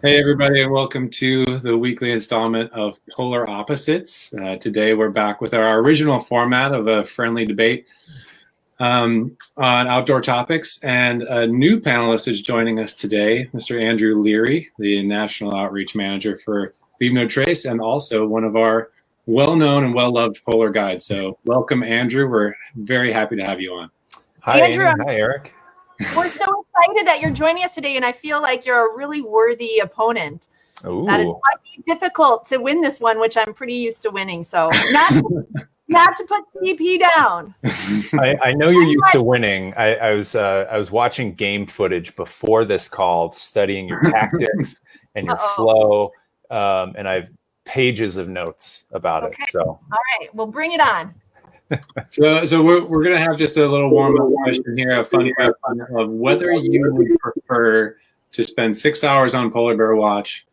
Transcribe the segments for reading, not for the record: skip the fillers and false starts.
Hey, everybody, and welcome to the weekly installment of Polar Opposites. Today, we're back with our original format of a friendly debate on outdoor topics. And a new panelist is joining us today, Mr. Andrew Leary, the National Outreach Manager for Leave No Trace, and also one of our well-known and well-loved polar guides. So welcome, Andrew. We're very happy to have you on. Hi, Andrew. Amy. Hi, Eric. We're so excited that you're joining us today, and I feel like you're a really worthy opponent. Ooh. That it might be difficult to win this one, which I'm pretty used to winning. So not to put CP down. I know you're used to winning. I was watching game footage before this call, studying your tactics and your flow, and I have pages of notes about it. So all right, well, bring it on. So we're gonna have just a little warm-up question here, a funny question of whether you would prefer to spend 6 hours on Polar Bear Watch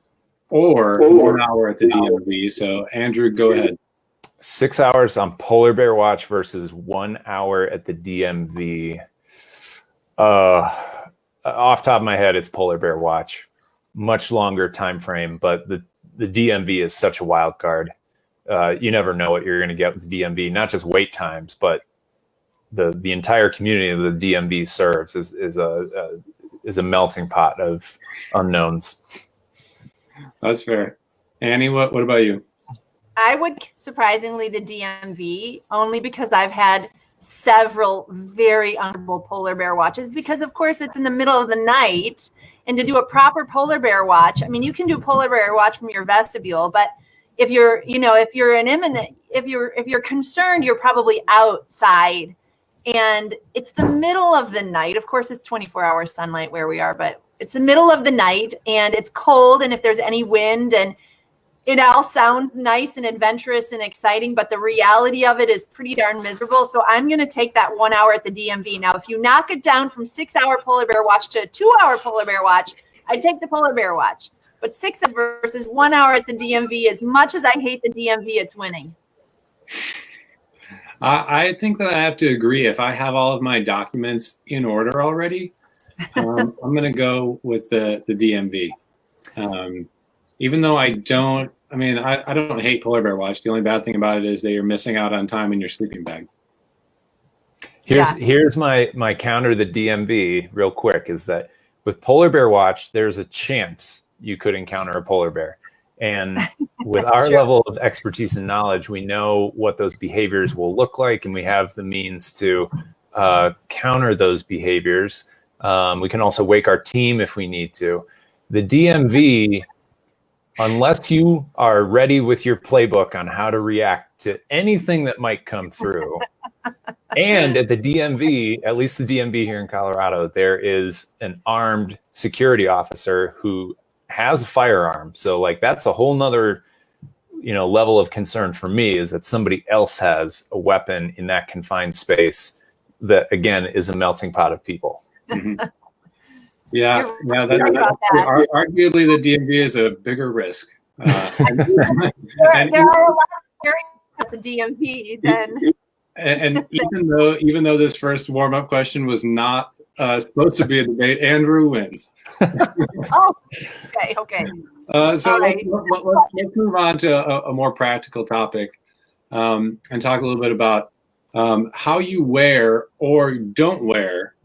or 1 hour at the DMV. So Andrew, go ahead. 6 hours on Polar Bear Watch versus 1 hour at the DMV. Off top of my head, it's Polar Bear Watch. Much longer time frame, but the DMV is such a wild card. You never know what you're going to get with the DMV, not just wait times, but the entire community of the DMV serves is a melting pot of unknowns. That's fair. Annie, what about you? I would, surprisingly, the DMV, only because I've had several very uncomfortable Polar Bear watches, because of course it's in the middle of the night, and to do a proper Polar Bear watch, I mean, you can do Polar Bear watch from your vestibule, but if you're concerned, you're probably outside, and it's the middle of the night. Of course, it's 24-hour sunlight where we are, but it's the middle of the night, and it's cold, and if there's any wind, and it all sounds nice and adventurous and exciting, but the reality of it is pretty darn miserable. So I'm going to take that 1 hour at the DMV. Now, if you knock it down from 6 hour Polar Bear watch to a 2 hour Polar Bear watch, I'd take the Polar Bear watch. But 6 versus 1 hour at the DMV, as much as I hate the DMV, it's winning. I think that I have to agree. If I have all of my documents in order already, I'm going to go with the DMV. Even though I don't hate Polar Bear Watch. The only bad thing about it is that you're missing out on time in your sleeping bag. Here's my counter to the DMV real quick, is that with Polar Bear Watch, there's a chance you could encounter a polar bear. And with our level of expertise and knowledge, we know what those behaviors will look like, and we have the means to counter those behaviors. We can also wake our team if we need to. The DMV, unless you are ready with your playbook on how to react to anything that might come through, and at the DMV, at least the DMV here in Colorado, there is an armed security officer who has a firearm. So like that's a whole nother, level of concern for me, is that somebody else has a weapon in that confined space that, again, is a melting pot of people. Mm-hmm. Yeah, arguably the DMV is a bigger risk. There are a lot of areas at the DMV then. And even though this first warm-up question was not supposed to be a debate, Andrew wins. Oh, okay. So let's move on to a more practical topic, and talk a little bit about how you wear or don't wear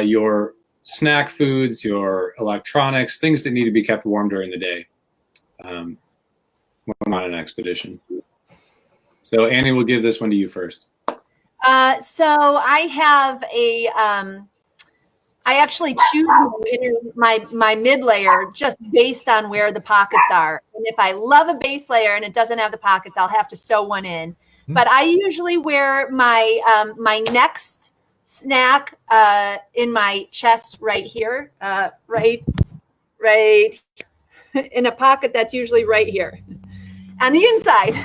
your snack foods, your electronics, things that need to be kept warm during the day when on an expedition. So Annie, we'll give this one to you first. So I have I actually choose my mid layer just based on where the pockets are. And if I love a base layer and it doesn't have the pockets, I'll have to sew one in. But I usually wear my my next snack in my chest right here, right in a pocket that's usually right here on the inside.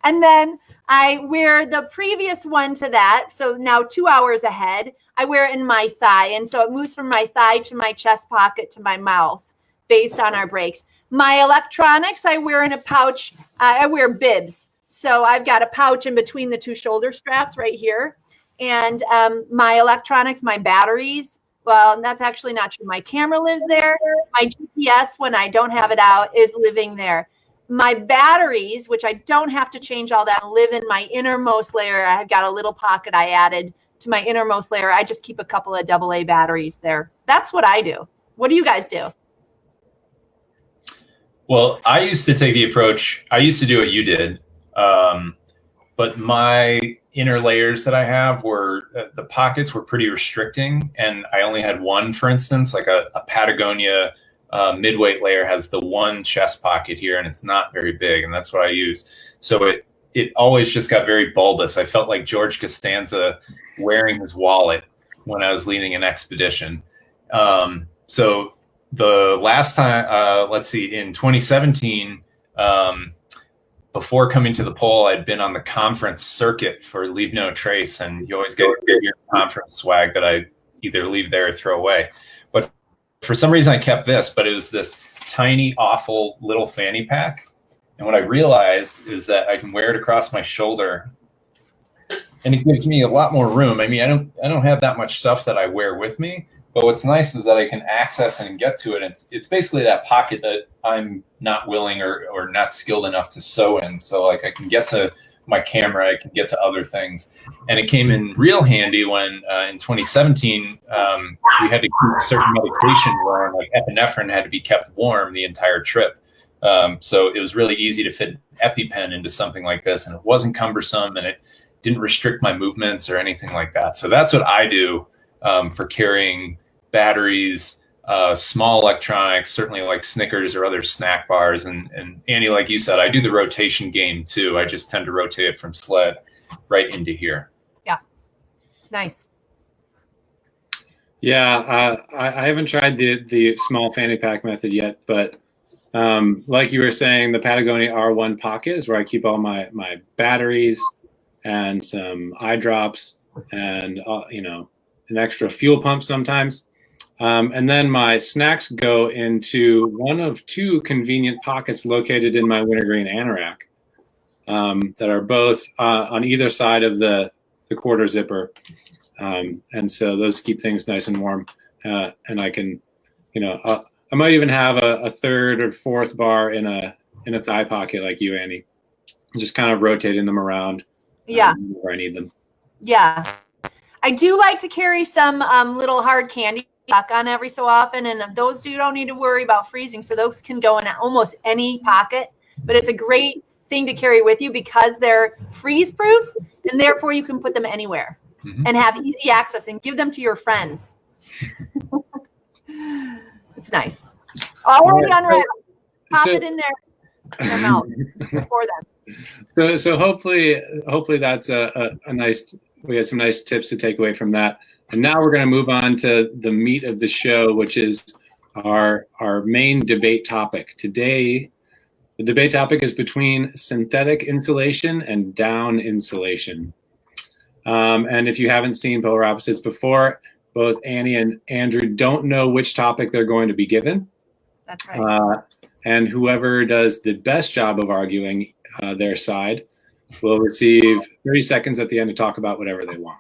And then I wear the previous one to that. So now 2 hours ahead, I wear it in my thigh. And so it moves from my thigh to my chest pocket to my mouth based on our breaks. My electronics, I wear in a pouch. I wear bibs. So I've got a pouch in between the two shoulder straps right here. And my electronics, my batteries, Well, that's actually not true. My camera lives there. My GPS, when I don't have it out, is living there. My batteries, which I don't have to change all that, live in my innermost layer. I've got a little pocket I added to my innermost layer. I just keep a couple of AA batteries there. That's what I do. What do you guys do? Well, I used to take the approach, I used to do what you did, but my inner layers that I have were, the pockets were pretty restricting, and I only had one, for instance, like a Patagonia midweight layer has the one chest pocket here, and it's not very big, and that's what I use. So it always just got very bulbous. I felt like George Costanza wearing his wallet when I was leading an expedition. So the last time, let's see, in 2017, before coming to the pole, I'd been on the conference circuit for Leave No Trace, and you always get your conference swag that I either leave there or throw away. But for some reason, I kept this, but it was this tiny, awful little fanny pack. And what I realized is that I can wear it across my shoulder, and it gives me a lot more room. I mean, I don't have that much stuff that I wear with me, but what's nice is that I can access and get to it. It's basically that pocket that I'm not willing or not skilled enough to sew in. So like I can get to my camera, I can get to other things. And it came in real handy when in 2017, we had to keep certain medication warm, like epinephrine had to be kept warm the entire trip. So it was really easy to fit EpiPen into something like this, and it wasn't cumbersome, and it didn't restrict my movements or anything like that. So that's what I do for carrying batteries, small electronics, certainly like Snickers or other snack bars. And Annie, like you said, I do the rotation game too. I just tend to rotate it from sled right into here. Yeah. Nice. Yeah, I haven't tried the small fanny pack method yet, but like you were saying, the Patagonia R1 pocket is where I keep all my batteries and some eye drops and an extra fuel pump sometimes. And then my snacks go into one of two convenient pockets located in my wintergreen anorak that are both on either side of the quarter zipper. And so those keep things nice and warm. And I can, I might even have a third or fourth bar in a thigh pocket like you, Annie. Just kind of rotating them around. Yeah. Where I need them. Yeah. I do like to carry some little hard candy on every so often, and those you don't need to worry about freezing. So those can go in almost any pocket, but it's a great thing to carry with you because they're freeze proof, and therefore you can put them anywhere and have easy access and give them to your friends. It's nice. Already unwrapped. Pop it in their mouth for them. So hopefully that's a nice. We had some nice tips to take away from that. And now we're going to move on to the meat of the show, which is our main debate topic. Today, the debate topic is between synthetic insulation and down insulation. And if you haven't seen Polar Opposites before, both Annie and Andrew don't know which topic they're going to be given. That's right. And whoever does the best job of arguing their side will receive 30 seconds at the end to talk about whatever they want.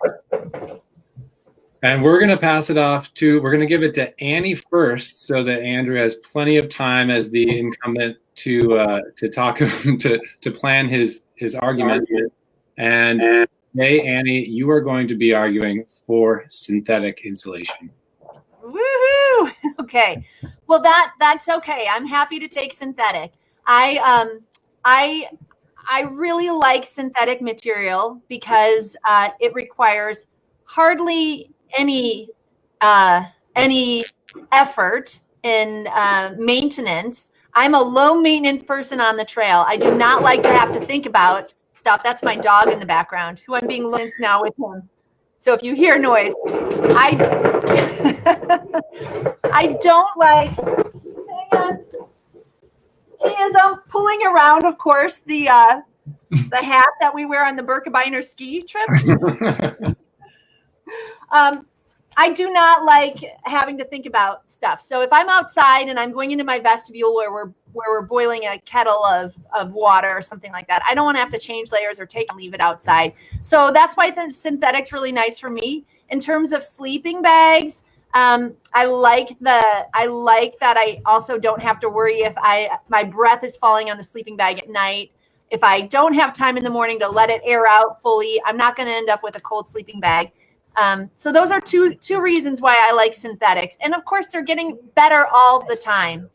And we're going to pass it off we're going to give it to Annie first so that Andrew has plenty of time as the incumbent to talk, to plan his argument. And today, Annie, you are going to be arguing for synthetic insulation. Woohoo! Okay. Well, that's okay. I'm happy to take synthetic. I really like synthetic material because it requires hardly any effort in maintenance. I'm a low maintenance person on the trail. I do not like to have to think about stuff. That's my dog in the background, who I'm being low now with him. So if you hear noise, I don't like. Hang on. He is pulling around, of course, the hat that we wear on the Birkebeiner ski trip. I do not like having to think about stuff. So if I'm outside and I'm going into my vestibule where we're boiling a kettle of water or something like that, I don't want to have to change layers or leave it outside. So that's why the synthetic's really nice for me. In terms of sleeping bags, I like that I also don't have to worry if my breath is falling on the sleeping bag at night. If I don't have time in the morning to let it air out fully, I'm not going to end up with a cold sleeping bag. So those are two reasons why I like synthetics. And of course, they're getting better all the time,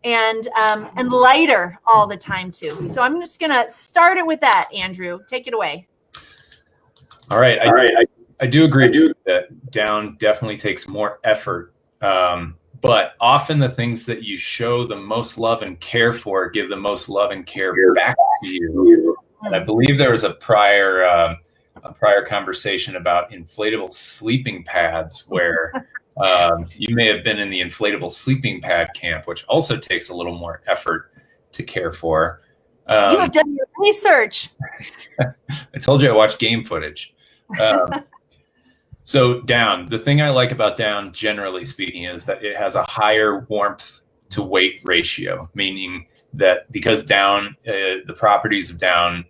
and lighter all the time too. So I'm just going to start it with that. Andrew, take it away. All right. I do agree that down definitely takes more effort. But often the things that you show the most love and care for give the most love and care back to you. And I believe there was a prior conversation about inflatable sleeping pads where you may have been in the inflatable sleeping pad camp, which also takes a little more effort to care for. You have done your research. I told you I watched game footage. So down, the thing I like about down, generally speaking, is that it has a higher warmth to weight ratio, meaning that because down, the properties of down,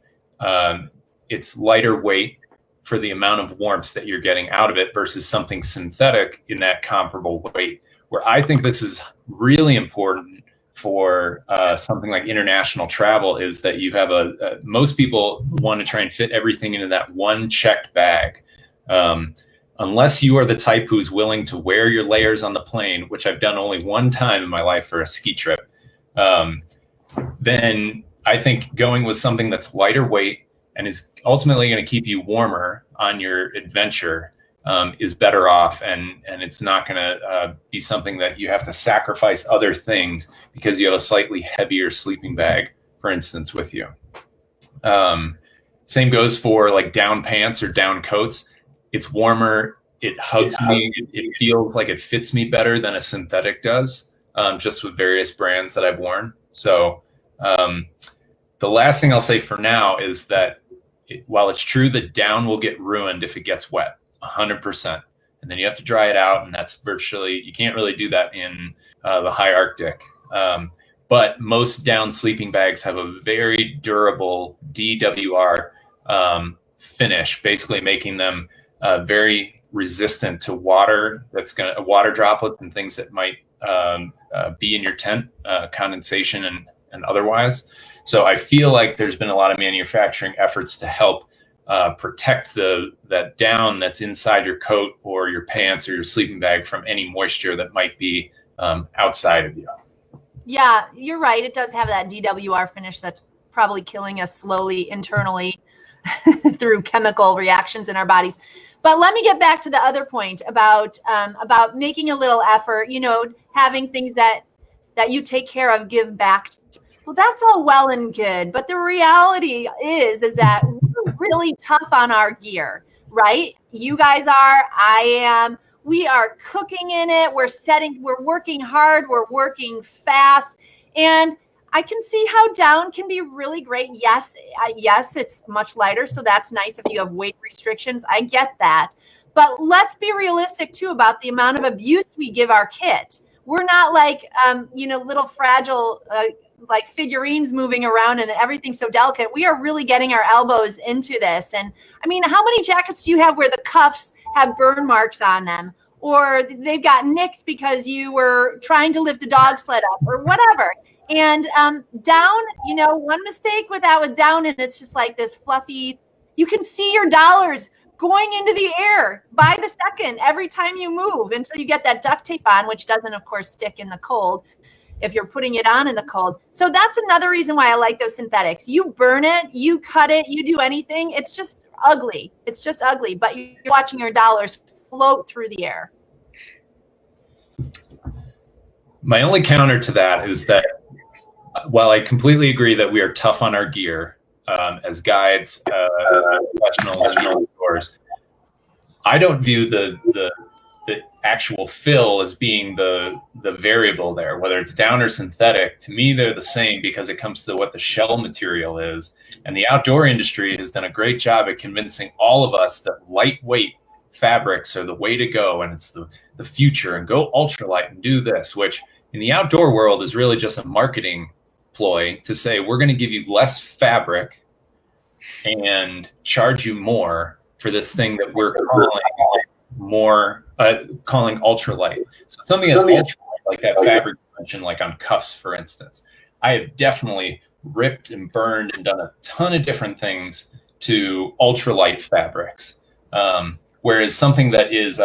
it's lighter weight for the amount of warmth that you're getting out of it versus something synthetic in that comparable weight. Where I think this is really important for something like international travel is that you have most people want to try and fit everything into that one checked bag. Unless you are the type who's willing to wear your layers on the plane, which I've done only one time in my life for a ski trip, then I think going with something that's lighter weight and is ultimately going to keep you warmer on your adventure is better off. And it's not going to be something that you have to sacrifice other things because you have a slightly heavier sleeping bag, for instance, with you. Same goes for like down pants or down coats. It's warmer. It hugs me. It feels like it fits me better than a synthetic does, just with various brands that I've worn. So the last thing I'll say for now is that while it's true that down will get ruined if it gets wet, 100%. And then you have to dry it out. And that's you can't really do that in the high Arctic. But most down sleeping bags have a very durable DWR finish, basically making them very resistant to water. Water droplets and things that might be in your tent, condensation and otherwise. So I feel like there's been a lot of manufacturing efforts to help protect that down that's inside your coat or your pants or your sleeping bag from any moisture that might be outside of you. Yeah, you're right. It does have that DWR finish that's probably killing us slowly internally through chemical reactions in our bodies. But let me get back to the other point about making a little effort, having things that you take care of, give back. Well, that's all well and good. But the reality is that we're really tough on our gear, right? You guys are, I am. We are cooking in it. We're working hard. We're working fast. And I can see how down can be really great. Yes, it's much lighter, so that's nice if you have weight restrictions. I get that. But let's be realistic, too, about the amount of abuse we give our kit. We're not like, little fragile, like figurines moving around and everything's so delicate. We are really getting our elbows into this. And, I mean, how many jackets do you have where the cuffs have burn marks on them? Or they've got nicks because you were trying to lift a dog sled up or whatever. And down, one mistake with down, and it's just like this fluffy, you can see your dollars going into the air by the second every time you move until you get that duct tape on, which doesn't, of course, stick in the cold if you're putting it on in the cold. So that's another reason why I like those synthetics. You burn it, you cut it, you do anything. It's just ugly. It's just ugly, but you're watching your dollars float through the air. My only counter to that is that while I completely agree that we are tough on our gear as guides, as professionals in the outdoors, I don't view the actual fill as being the variable there, whether it's down or synthetic. To me, they're the same because it comes to what the shell material is. And the outdoor industry has done a great job at convincing all of us that lightweight fabrics are the way to go and it's the future, and go ultralight and do this, which in the outdoor world is really just a marketing ploy to say we're going to give you less fabric and charge you more for this thing that we're calling more calling ultralight. So something that's ultralight, like that fabric you mentioned, like on cuffs, for instance. I have definitely ripped and burned and done a ton of different things to ultralight fabrics. Whereas something that is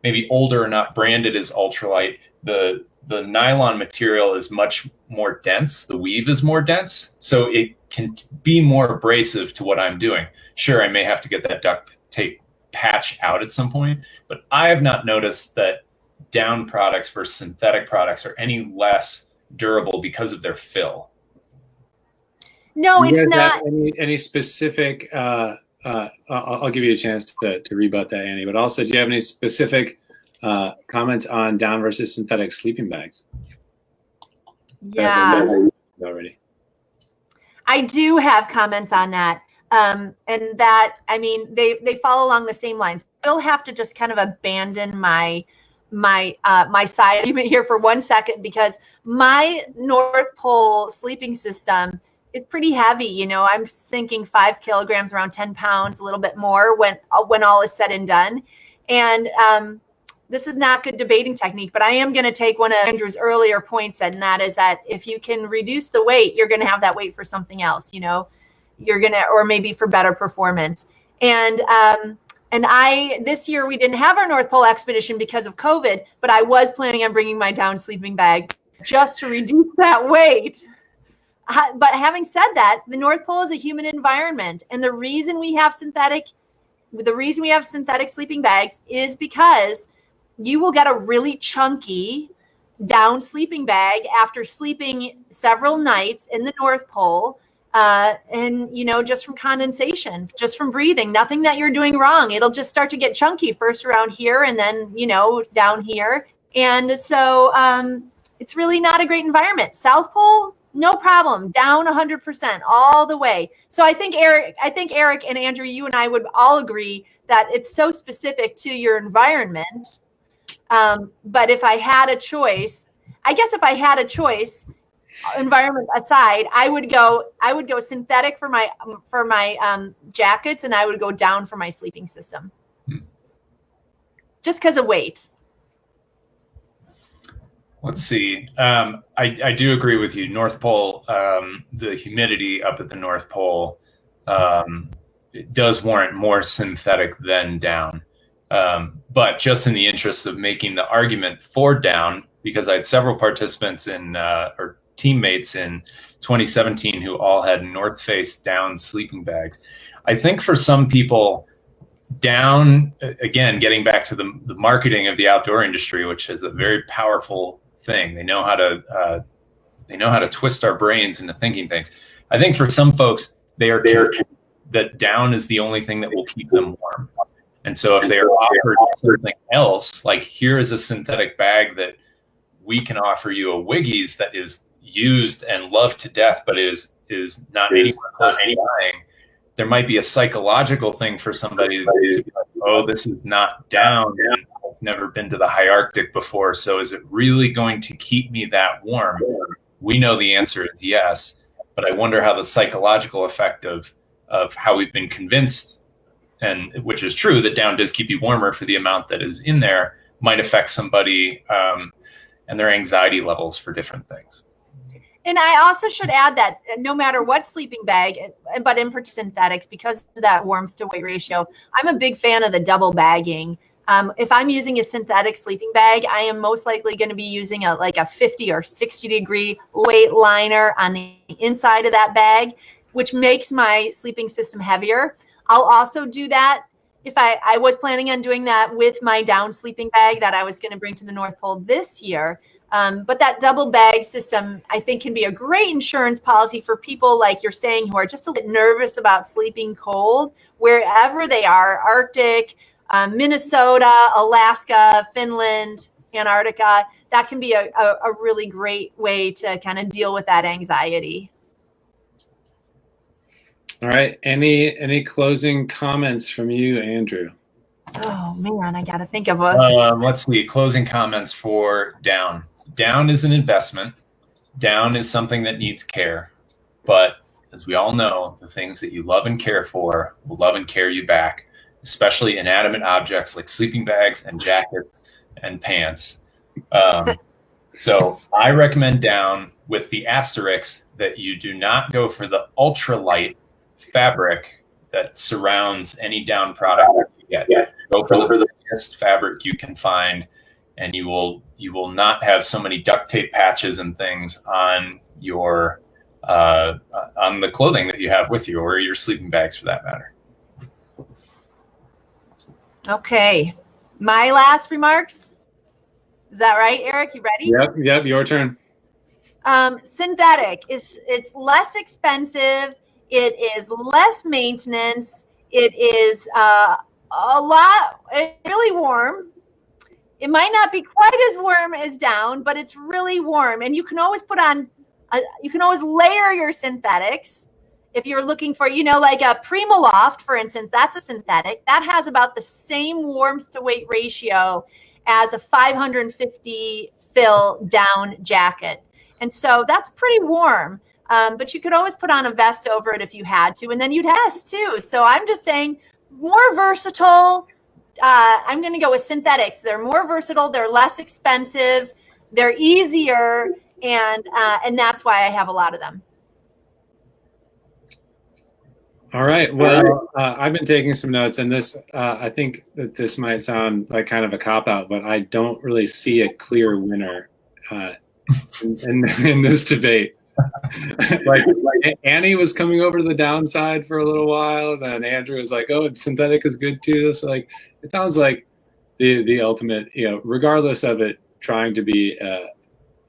maybe older, not branded as ultralight, the nylon material is much more dense. The weave is more dense, so it can be more abrasive to what I'm doing. Sure, I may have to get that duct tape patch out at some point, but I have not noticed that down products versus synthetic products are any less durable because of their fill. No, it's not. Any specific, I'll give you a chance to rebut that, Annie, but also, do you have any specific comments on down versus synthetic sleeping bags? Yeah. Already. I do have comments on that. And that, I mean, they follow along the same lines. I'll have to just kind of abandon my side argument here for 1 second, because my North Pole sleeping system is pretty heavy. You know, I'm thinking 5 kilograms, around 10 pounds, a little bit more when all is said and done. And this is not good debating technique, but I am going to take one of Andrew's earlier points, and that is that if you can reduce the weight, you're going to have that weight for something else, you know, you're going to, or maybe for better performance. And this year we didn't have our North Pole expedition because of COVID, but I was planning on bringing my down sleeping bag just to reduce that weight. But having said that, the North Pole is a humid environment, and the reason we have synthetic sleeping bags is because you will get a really chunky down sleeping bag after sleeping several nights in the North Pole. And, you know, just from condensation, just from breathing, nothing that you're doing wrong. It'll just start to get chunky first around here and then, you know, down here. And so it's really not a great environment. South Pole, no problem, down 100% all the way. So I think Eric and Andrew, you and I would all agree that it's so specific to your environment. But if I had a choice, environment aside, I would go synthetic for my jackets, and I would go down for my sleeping system. Just because of weight. Let's see. I do agree with you. North Pole, the humidity up at the North Pole, it does warrant more synthetic than down. But just in the interest of making the argument for down, because I had several participants or teammates in 2017 who all had North Face down sleeping bags. I think for some people, down, again, getting back to the marketing of the outdoor industry, which is a very powerful thing. They know how to twist our brains into thinking things. I think for some folks, they are convinced that down is the only thing that will keep them warm. And so if they are offered something else, like here is a synthetic bag that we can offer you a Wiggies that is used and loved to death, but is not anywhere close to dying, there might be a psychological thing for somebody to be like, oh, this is not down. I've never been to the high Arctic before. So is it really going to keep me that warm? We know the answer is yes, but I wonder how the psychological effect of how we've been convinced, and which is true, that down does keep you warmer for the amount that is in there, might affect somebody and their anxiety levels for different things. And I also should add that no matter what sleeping bag, but in particular synthetics, because of that warmth to weight ratio, I'm a big fan of the double bagging. If I'm using a synthetic sleeping bag, I am most likely going to be using a 50 or 60 degree weight liner on the inside of that bag, which makes my sleeping system heavier. I'll also do that if I was planning on doing that with my down sleeping bag that I was going to bring to the North Pole this year. But that double bag system, I think, can be a great insurance policy for people like you're saying who are just a bit nervous about sleeping cold, wherever they are, Arctic, Minnesota, Alaska, Finland, Antarctica. That can be a really great way to kind of deal with that anxiety. All right. Any closing comments from you, Andrew? Oh, man, I got to think of a... Let's see. Closing comments for down. Down is an investment. Down is something that needs care. But as we all know, the things that you love and care for will love and care you back. especially inanimate objects like sleeping bags and jackets and pants. So I recommend down, with the asterisk that you do not go for the ultralight fabric that surrounds any down product that you get. Go for the thickest fabric you can find, and you will not have so many duct tape patches and things on your on the clothing that you have with you, or your sleeping bags for that matter. Okay, my last remarks. Is that right, Eric? You ready? Yep, your turn. Synthetic it's less expensive. It is less maintenance. It is it's really warm. It might not be quite as warm as down, but it's really warm. And you can always put on, you can always layer your synthetics. If you're looking for, like a Primaloft, for instance, that's a synthetic. That has about the same warmth to weight ratio as a 550 fill down jacket. And so that's pretty warm. But you could always put on a vest over it if you had to, and then you'd vest too. So I'm just saying, more versatile. I'm going to go with synthetics. They're more versatile. They're less expensive. They're easier, and that's why I have a lot of them. All right. Well, I've been taking some notes, and this I think that this might sound like kind of a cop-out, but I don't really see a clear winner in this debate. like Annie was coming over to the downside for a little while, then Andrew was like, "Oh, synthetic is good too." So like, it sounds like the ultimate, regardless of it trying to be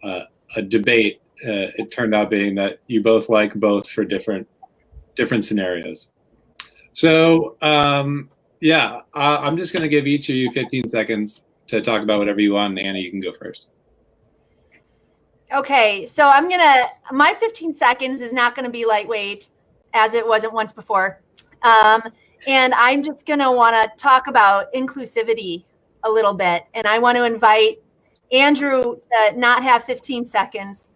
a debate, it turned out being that you both like both for different scenarios. So I'm just going to give each of you 15 seconds to talk about whatever you want. And Annie, you can go first. Okay, so my 15 seconds is not going to be lightweight, as it wasn't once before. And I'm just going to want to talk about inclusivity a little bit. And I want to invite Andrew to not have 15 seconds,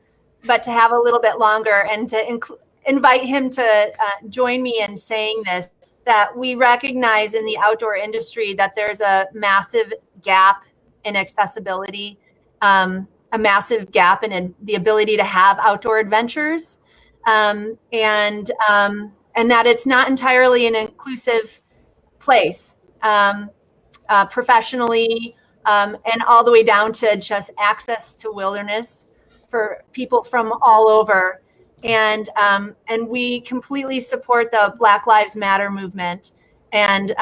but to have a little bit longer, and to invite him to join me in saying this, that we recognize in the outdoor industry that there's a massive gap in accessibility, a massive gap in the ability to have outdoor adventures, and that it's not entirely an inclusive place, professionally, and all the way down to just access to wilderness for people from all over. And we completely support the Black Lives Matter movement, and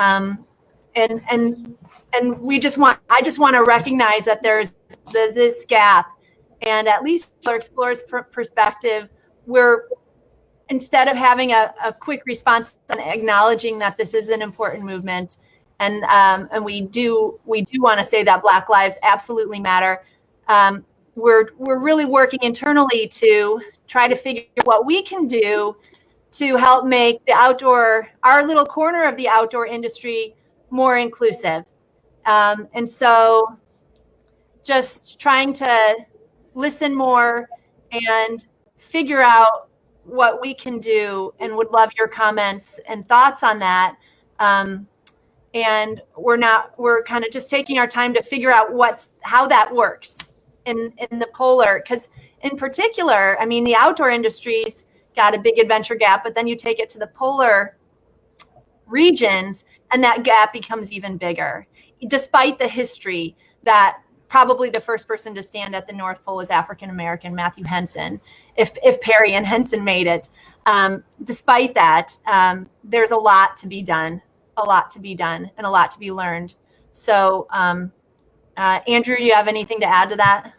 we just want, I just want to recognize that there's this gap, and at least from Explorer's perspective, we're, instead of having a quick response and acknowledging that this is an important movement, and we do want to say that Black lives absolutely matter. We're really working internally to try to figure out what we can do to help make the outdoor, our little corner of the outdoor industry, more inclusive. And so just trying to listen more and figure out what we can do, and would love your comments and thoughts on that. And we're kind of just taking our time to figure out how that works in the polar, because in particular, I mean, the outdoor industry's got a big adventure gap, but then you take it to the polar regions and that gap becomes even bigger, despite the history that probably the first person to stand at the North Pole was African-American Matthew Henson, if Perry and Henson made it. Despite that, there's a lot to be done, and a lot to be learned. So, Andrew, do you have anything to add to that?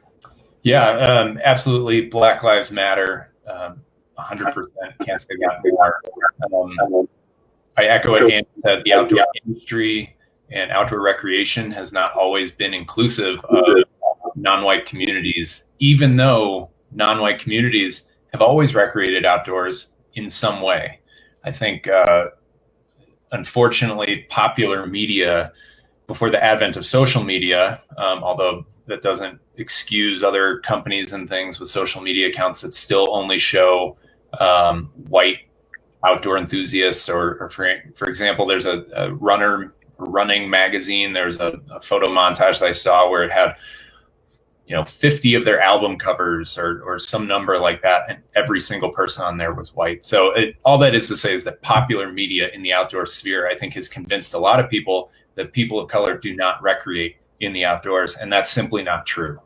Yeah, absolutely. Black Lives Matter, 100%. Can't say that more. I echo what Andy said. The outdoor industry and outdoor recreation has not always been inclusive of non-white communities, even though non-white communities have always recreated outdoors in some way. I think, unfortunately, popular media, before the advent of social media, although that doesn't excuse other companies and things with social media accounts that still only show white outdoor enthusiasts, or for example, there's a runner running magazine. There's a photo montage that I saw where it had 50 of their album covers or some number like that, and every single person on there was white. So all that is to say is that popular media in the outdoor sphere, I think, has convinced a lot of people that people of color do not recreate in the outdoors, and that's simply not true.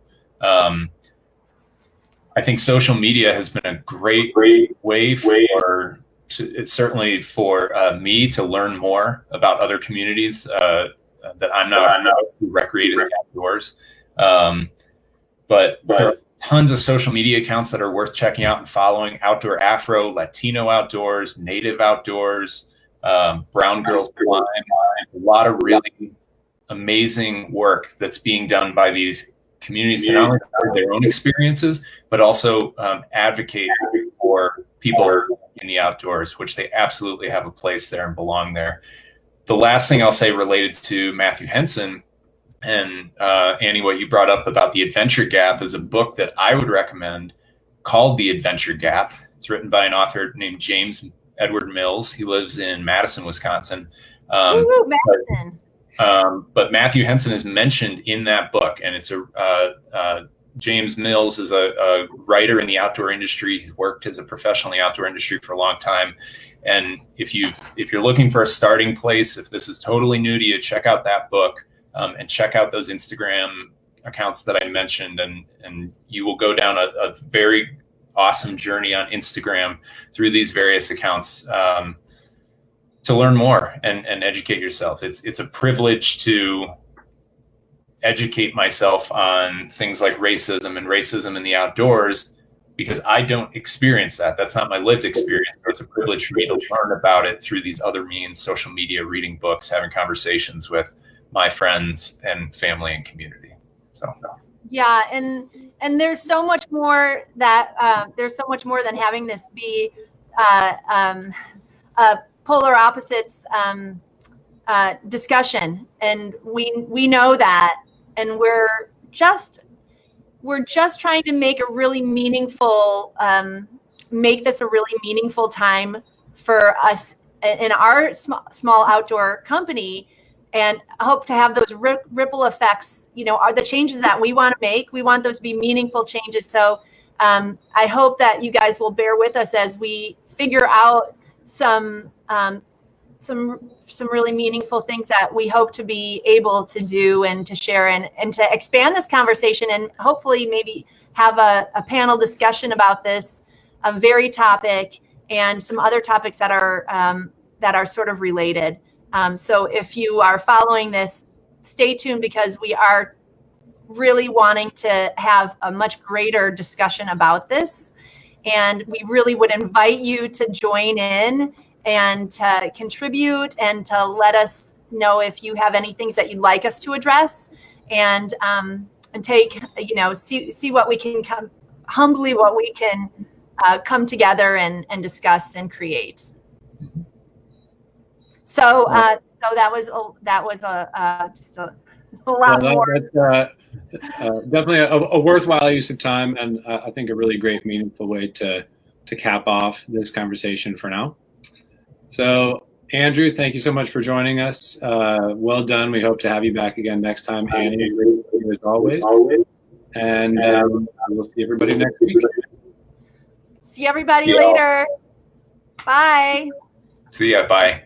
I think social media has been a great way certainly for me to learn more about other communities that I'm not who recreate in the outdoors. But there are tons of social media accounts that are worth checking out and following: Outdoor Afro, Latino Outdoors, Native Outdoors, Brown Girls Climb. A lot of really amazing work that's being done by these communities to not only share their own experiences, but also advocate for people in the outdoors, which they absolutely have a place there and belong there. The last thing I'll say related to Matthew Henson, and Annie, what you brought up about The Adventure Gap is a book that I would recommend called The Adventure Gap. It's written by an author named James Edward Mills. He lives in Madison, Wisconsin. Madison. But Matthew Henson is mentioned in that book, and it's James Mills is a writer in the outdoor industry. He's worked as a professional in the outdoor industry for a long time. And if you're looking for a starting place, if this is totally new to you, check out that book. And check out those Instagram accounts that I mentioned, and you will go down a very awesome journey on Instagram through these various accounts to learn more and educate yourself. It's a privilege to educate myself on things like racism in the outdoors, because I don't experience that. That's not my lived experience. So it's a privilege for me to learn about it through these other means: social media, reading books, having conversations with my friends and family and community. So yeah, and there's so much more that than having this be polar opposites discussion, and we know that, and we're just trying to make this a really meaningful time for us in our small outdoor company. And hope to have those ripple effects, are the changes that we want to make. We want those to be meaningful changes. So I hope that you guys will bear with us as we figure out some really meaningful things that we hope to be able to do and to share and to expand this conversation, and hopefully maybe have a panel discussion about this very topic and some other topics that are sort of related. So if you are following this, stay tuned, because we are really wanting to have a much greater discussion about this. And we really would invite you to join in and to contribute and to let us know if you have any things that you'd like us to address, and take, see what we can what we can come together and discuss and create. So that was just a lot more. That's definitely a worthwhile use of time, and I think a really great, meaningful way to cap off this conversation for now. So, Andrew, thank you so much for joining us. Well done. We hope to have you back again next time. Annie, as always. And we'll see everybody next week. See everybody later. Bye. See ya. Bye.